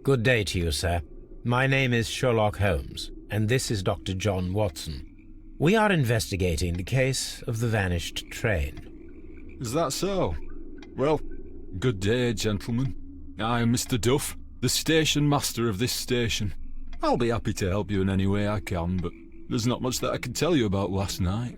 Good day to you, sir. My name is Sherlock Holmes, and this is Dr. John Watson. We are investigating the case of the vanished train. Is that so? Well, good day, gentlemen. I am Mr. Duff, the station master of this station. I'll be happy to help you in any way I can, but there's not much that I can tell you about last night.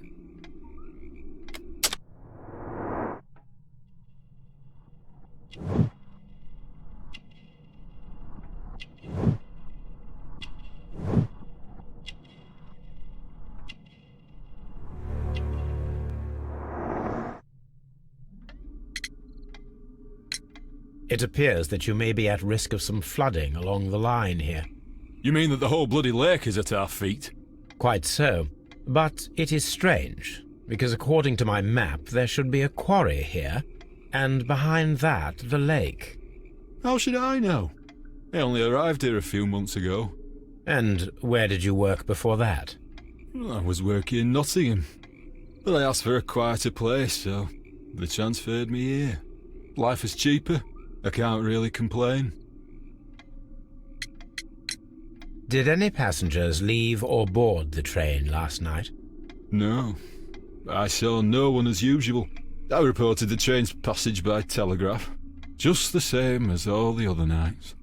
It appears that you may be at risk of some flooding along the line here. You mean that the whole bloody lake is at our feet? Quite so. But it is strange, because according to my map there should be a quarry here, and behind that the lake. How should I know? I only arrived here a few months ago. And where did you work before that? I was working in Nottingham, but I asked for a quieter place, so they transferred me here. Life is cheaper. I can't really complain. Did any passengers leave or board the train last night? No. I saw no one as usual. I reported the train's passage by telegraph, just the same as all the other nights.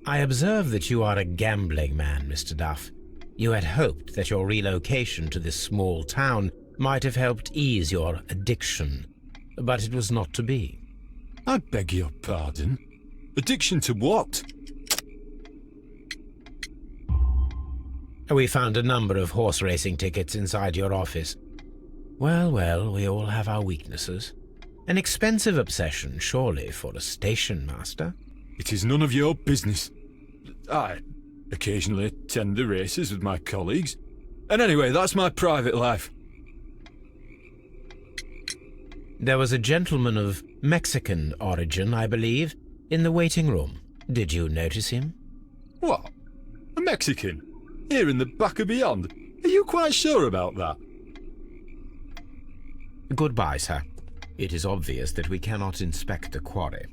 I observe that you are a gambling man, Mr. Duff. You had hoped that your relocation to this small town might have helped ease your addiction, but it was not to be. I beg your pardon? Addiction to what? We found a number of horse racing tickets inside your office. Well, well, we all have our weaknesses. An expensive obsession, surely, for a station master. It is none of your business. I occasionally attend the races with my colleagues. And anyway, that's my private life. There was a gentleman of Mexican origin, I believe, in the waiting room. Did you notice him? What? A Mexican? Here in the back of beyond? Are you quite sure about that? Goodbye, sir. It is obvious that we cannot inspect the quarry.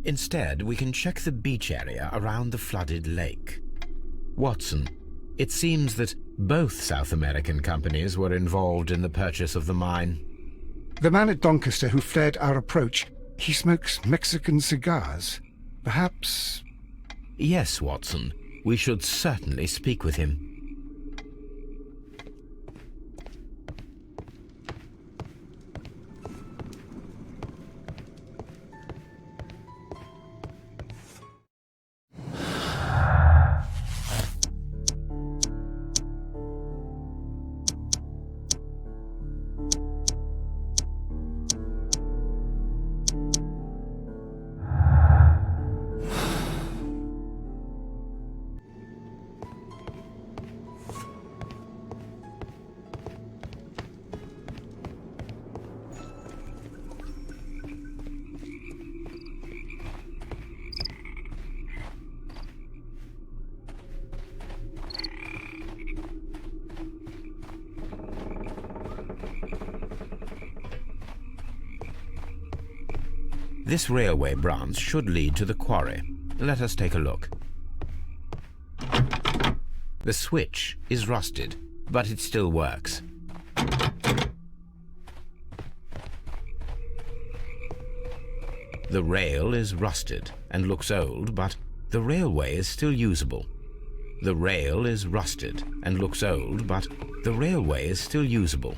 Instead, we can check the beach area around the flooded lake. Watson, it seems that both South American companies were involved in the purchase of the mine. The man at Doncaster who fled our approach, he smokes Mexican cigars. Perhaps... Yes, Watson. We should certainly speak with him. This railway branch should lead to the quarry. Let us take a look. The switch is rusted, but it still works. The rail is rusted and looks old, but the railway is still usable. The rail is rusted and looks old, but the railway is still usable.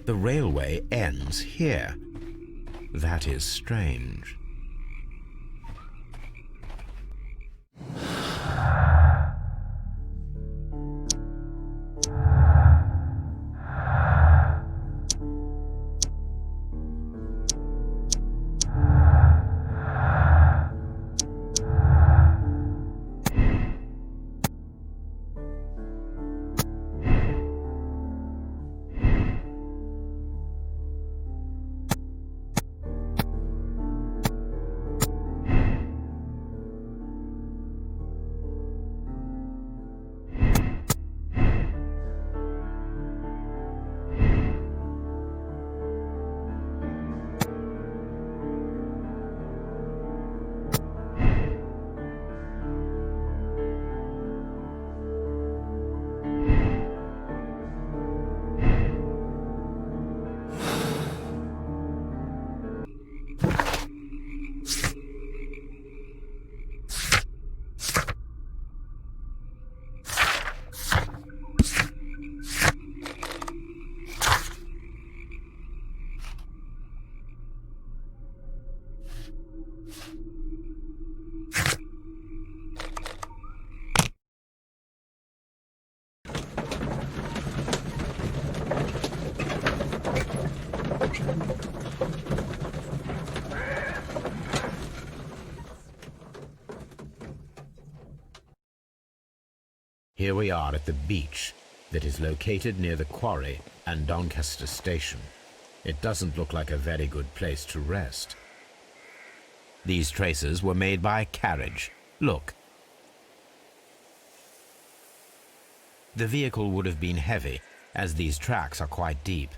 The railway ends here. That is strange. Here we are at the beach that is located near the quarry and Doncaster station. It doesn't look like a very good place to rest. These traces were made by a carriage. Look. The vehicle would have been heavy, as these tracks are quite deep.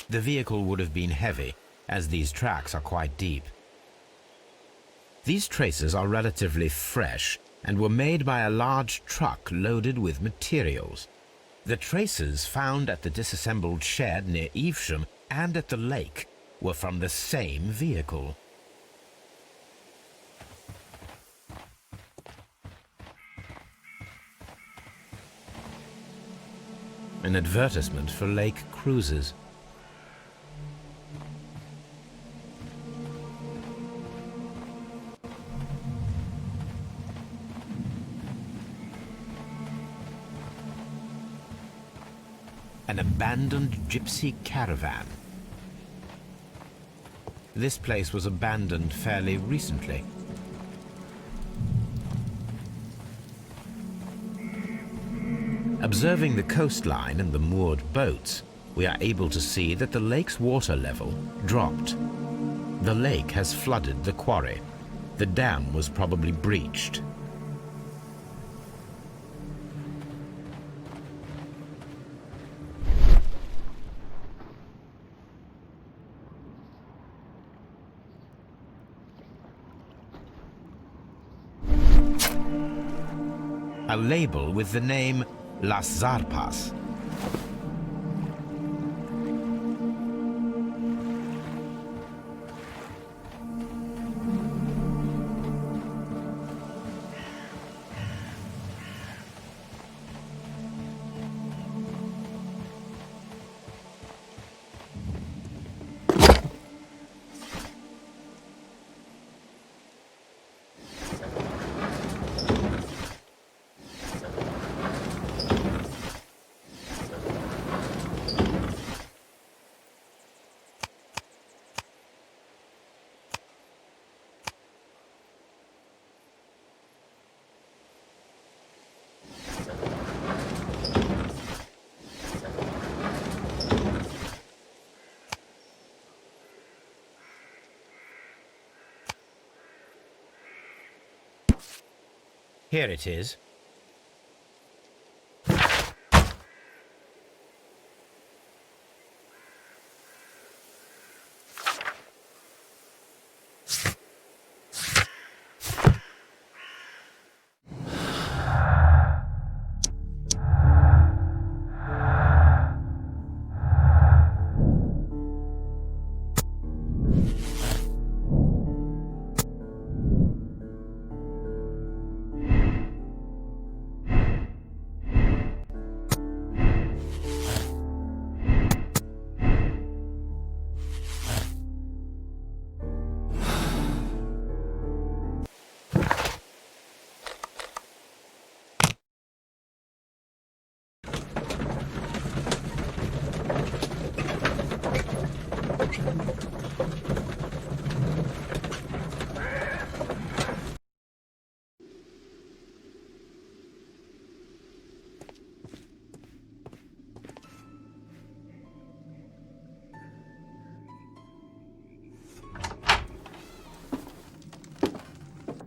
The vehicle would have been heavy, as these tracks are quite deep. These traces are relatively fresh and were made by a large truck loaded with materials. The traces found at the disassembled shed near Evesham and at the lake were from the same vehicle. An advertisement for lake cruises. An abandoned gypsy caravan. This place was abandoned fairly recently. Observing the coastline and the moored boats, we are able to see that the lake's water level dropped. The lake has flooded the quarry. The dam was probably breached. A label with the name Las Zarpas. Here it is.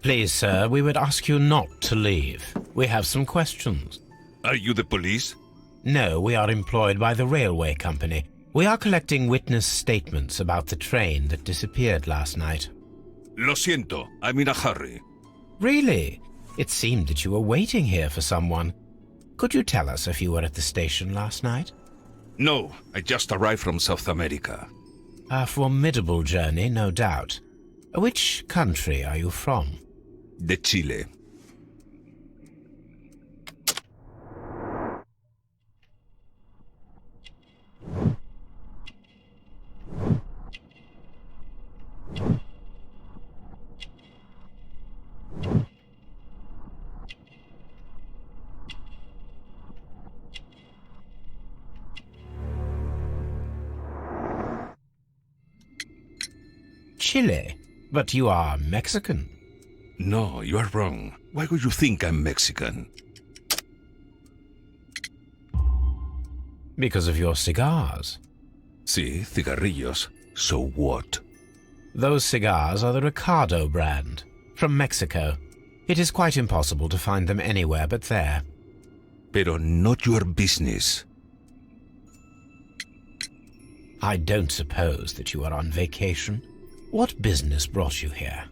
Please, sir, we would ask you not to leave. We have some questions. Are you the police? No, we are employed by the railway company. We are collecting witness statements about the train that disappeared last night. Lo siento, I'm in a hurry. Really? It seemed that you were waiting here for someone. Could you tell us if you were at the station last night? No, I just arrived from South America. A formidable journey, no doubt. Which country are you from? De Chile. Chile, but you are Mexican. No, you are wrong. Why would you think I'm Mexican? Because of your cigars. Sí, cigarrillos. So what? Those cigars are the Ricardo brand, from Mexico. It is quite impossible to find them anywhere but there. Pero not your business. I don't suppose that you are on vacation. What business brought you here?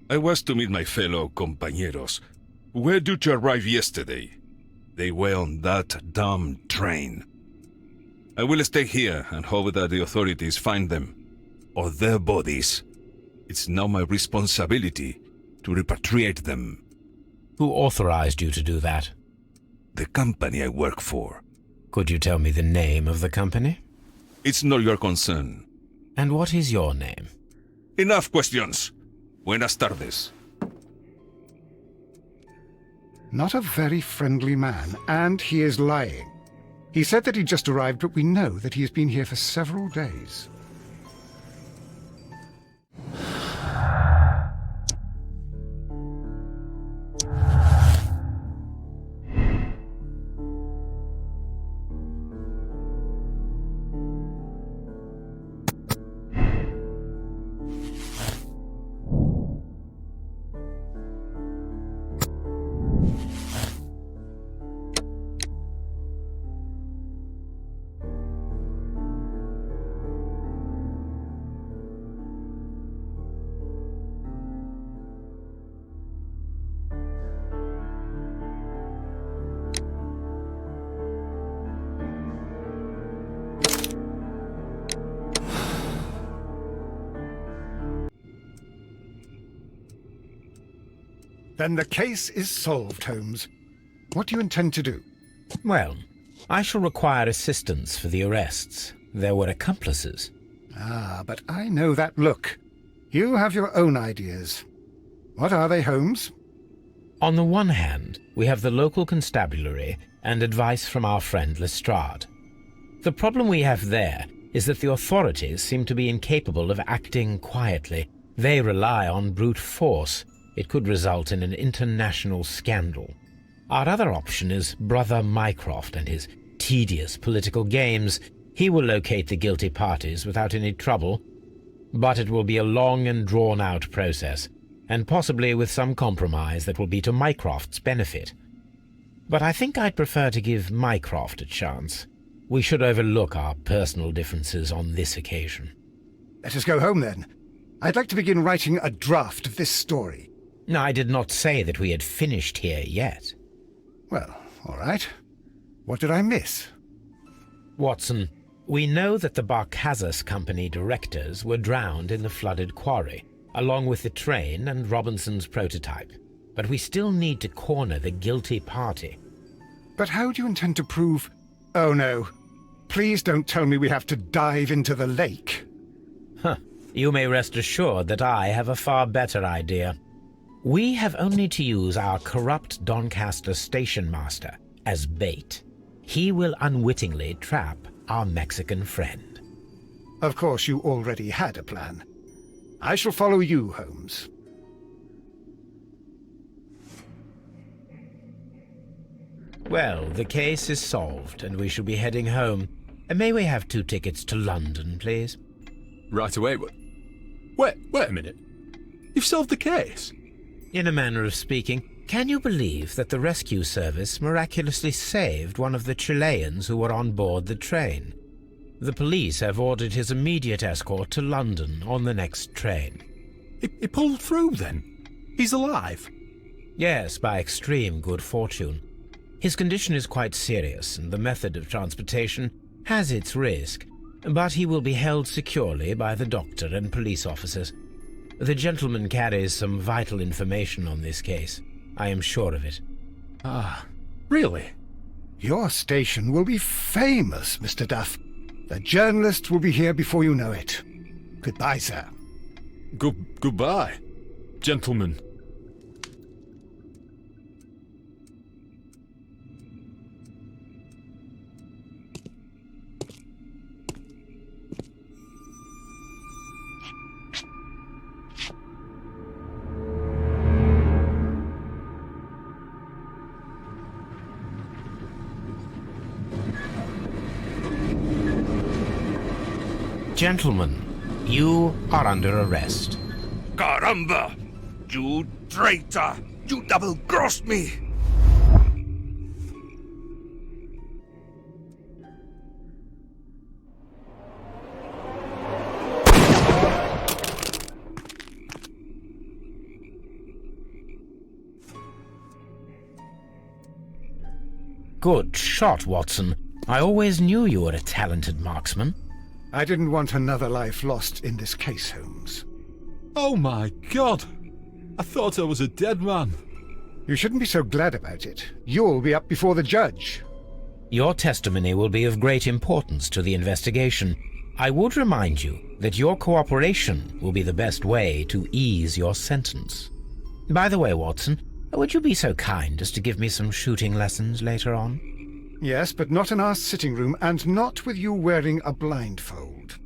I was to meet my fellow compañeros. Where did you arrive yesterday? They were on that damn train. I will stay here and hope that the authorities find them, or their bodies. It's now my responsibility to repatriate them. Who authorized you to do that? The company I work for. Could you tell me the name of the company? It's not your concern. And what is your name? Enough questions. Buenas tardes. Not a very friendly man, and he is lying. He said that he just arrived, but we know that he has been here for several days. Then the case is solved, Holmes. What do you intend to do? Well, I shall require assistance for the arrests. There were accomplices. Ah, but I know that look. You have your own ideas. What are they, Holmes? On the one hand, we have the local constabulary and advice from our friend Lestrade. The problem we have there is that the authorities seem to be incapable of acting quietly. They rely on brute force. It could result in an international scandal. Our other option is Brother Mycroft and his tedious political games. He will locate the guilty parties without any trouble, but it will be a long and drawn-out process, and possibly with some compromise that will be to Mycroft's benefit. But I think I'd prefer to give Mycroft a chance. We should overlook our personal differences on this occasion. Let us go home, then. I'd like to begin writing a draft of this story. I did not say that we had finished here yet. Well, all right. What did I miss? Watson, we know that the Barkazas Company directors were drowned in the flooded quarry, along with the train and Robinson's prototype. But we still need to corner the guilty party. But how do you intend to prove... Oh, no. Please don't tell me we have to dive into the lake. You may rest assured that I have a far better idea. We have only to use our corrupt Doncaster station master as bait. He will unwittingly trap our Mexican friend. Of course, you already had a plan. I shall follow you, Holmes. Well, the case is solved, and we shall be heading home. May we have 2 tickets to London, please? Right away, but... Wait a minute. You've solved the case? In a manner of speaking, can you believe that the rescue service miraculously saved one of the Chileans who were on board the train? The police have ordered his immediate escort to London on the next train. He pulled through, then? He's alive? Yes, by extreme good fortune. His condition is quite serious, and the method of transportation has its risk, but he will be held securely by the doctor and police officers. The gentleman carries some vital information on this case. I am sure of it. Ah, really? Your station will be famous, Mr. Duff. The journalists will be here before you know it. Goodbye, sir. Goodbye, gentlemen. Gentlemen, you are under arrest. Caramba! You traitor! You double-crossed me! Good shot, Watson. I always knew you were a talented marksman. I didn't want another life lost in this case, Holmes. Oh my God! I thought I was a dead man. You shouldn't be so glad about it. You'll be up before the judge. Your testimony will be of great importance to the investigation. I would remind you that your cooperation will be the best way to ease your sentence. By the way, Watson, would you be so kind as to give me some shooting lessons later on? Yes, but not in our sitting room, and not with you wearing a blindfold.